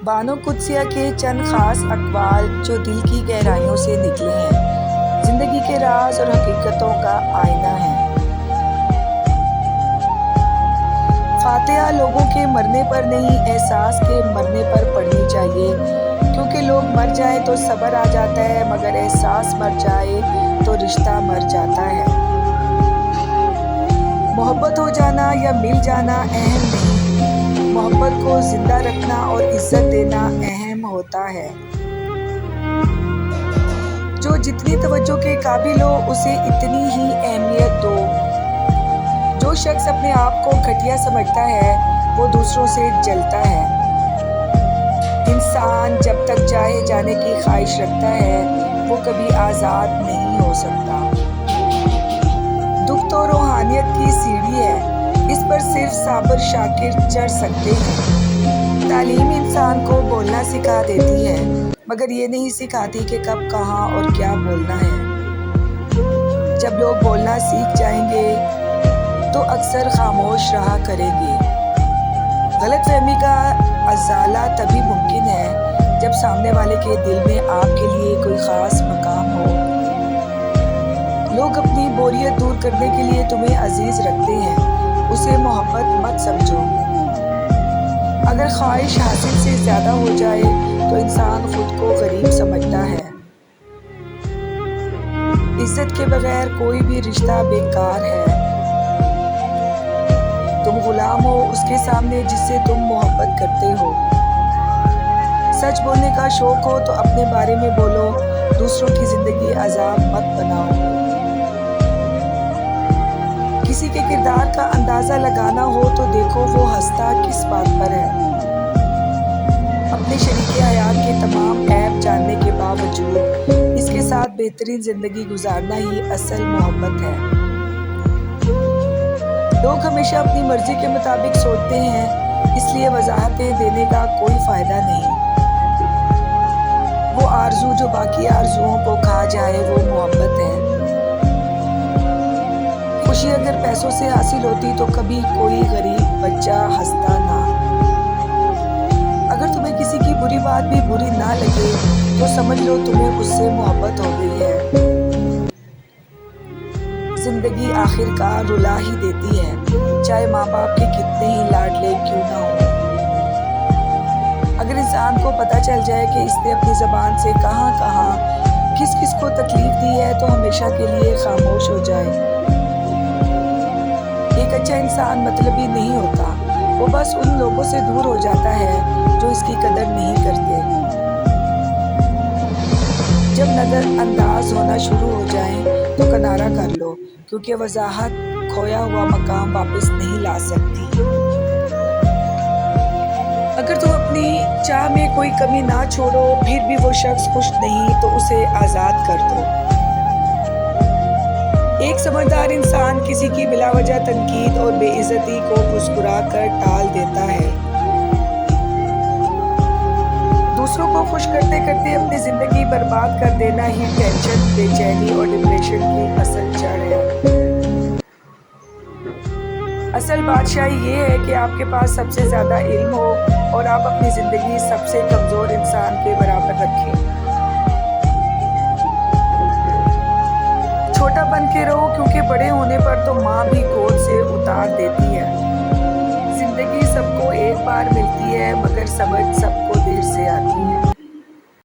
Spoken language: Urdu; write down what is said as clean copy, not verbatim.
بانو قدسیہ کے چند خاص اقوال جو دل کی گہرائیوں سے نکلے ہیں، زندگی کے راز اور حقیقتوں کا آئینہ ہیں۔ فاتحہ لوگوں کے مرنے پر نہیں، احساس کے مرنے پر پڑھنی چاہیے، کیونکہ لوگ مر جائیں تو صبر آ جاتا ہے، مگر احساس مر جائے تو رشتہ مر جاتا ہے۔ محبت ہو جانا یا مل جانا اہم نہیں، محبت کو زندہ رکھنا اور عزت دینا اہم ہوتا ہے۔ جو جتنی توجہ کے قابل ہو اسے اتنی ہی اہمیت دو۔ جو شخص اپنے آپ کو گھٹیا سمجھتا ہے وہ دوسروں سے جلتا ہے۔ انسان جب تک چاہے جانے کی خواہش رکھتا ہے وہ کبھی آزاد نہیں ہو سکتا۔ دکھ تو روحانیت کی سیڑھی ہے، اس پر صرف صابر شاکر چڑھ سکتے ہیں۔ تعلیم انسان کو بولنا سکھا دیتی ہے، مگر یہ نہیں سکھاتی کہ کب، کہاں اور کیا بولنا ہے۔ جب لوگ بولنا سیکھ جائیں گے تو اکثر خاموش رہا کریں گے۔ غلط فہمی کا ازالہ تبھی ممکن ہے جب سامنے والے کے دل میں آپ کے لیے کوئی خاص مقام ہو۔ لوگ اپنی بوریت دور کرنے کے لیے تمہیں عزیز رکھتے ہیں، اسے محبت مت سمجھو۔ اگر خواہش حاصل سے زیادہ ہو جائے تو انسان خود کو غریب سمجھتا ہے۔ عزت کے بغیر کوئی بھی رشتہ بیکار ہے۔ تم غلام ہو اس کے سامنے جس سے تم محبت کرتے ہو۔ سچ بولنے کا شوق ہو تو اپنے بارے میں بولو، دوسروں کی زندگی عذاب مت بناؤ۔ کسی کے کردار کا اندازہ لگانا ہو تو دیکھو وہ ہنستا کس بات پر ہے۔ اپنے شریک حیات کے تمام عیب جاننے کے باوجود اس کے ساتھ بہترین زندگی گزارنا ہی اصل محبت ہے۔ لوگ ہمیشہ اپنی مرضی کے مطابق سوچتے ہیں، اس لیے وضاحتیں دینے کا کوئی فائدہ نہیں۔ وہ آرزو جو باقی آرزوؤں کو کھا جائے وہ محبت ہے۔ خوشی اگر پیسوں سے حاصل ہوتی تو کبھی کوئی غریب بچہ ہنستا نہ۔ اگر تمہیں کسی کی بری بات بھی بری نہ لگے تو سمجھ لو تمہیں اس سے محبت ہو گئی ہے۔ زندگی آخر کار رلا ہی دیتی ہے، چاہے ماں باپ کے کتنے ہی لاڈلے کیوں نہ ہوں۔ اگر انسان کو پتہ چل جائے کہ اس نے اپنی زبان سے کہاں کہاں کس کس کو تکلیف دی ہے تو ہمیشہ کے لیے خاموش ہو جائے۔ ایک اچھا انسان مطلبی نہیں ہوتا، وہ بس ان لوگوں سے دور ہو جاتا ہے جو اس کی قدر نہیں کرتے۔ جب نظر انداز ہونا شروع ہو جائیں تو کنارہ کر لو، کیونکہ وضاحت کھویا ہوا مقام واپس نہیں لا سکتی۔ اگر تم اپنی چاہ میں کوئی کمی نہ چھوڑو پھر بھی وہ شخص خوش نہیں تو اسے آزاد کر دو۔ ایک سمجھدار انسان کسی کی بلا وجہ تنقید اور بے عزتی کو مسکرا کر ٹال دیتا ہے۔ دوسروں کو خوش کرتے کرتے اپنی زندگی برباد کر دینا ہی ٹینشن، بے چینی اور ڈپریشن کی اصل جڑ ہے۔ اصل بادشاہی یہ ہے کہ آپ کے پاس سب سے زیادہ علم ہو اور آپ اپنی زندگی سب سے کمزور انسان کے برابر رکھیں۔ چھوٹا بن کے رہو، کیونکہ بڑے ہونے پر تو ماں بھی گود سے اتار دیتی ہے۔ زندگی سب کو ایک بار ملتی ہے، مگر سمجھ سب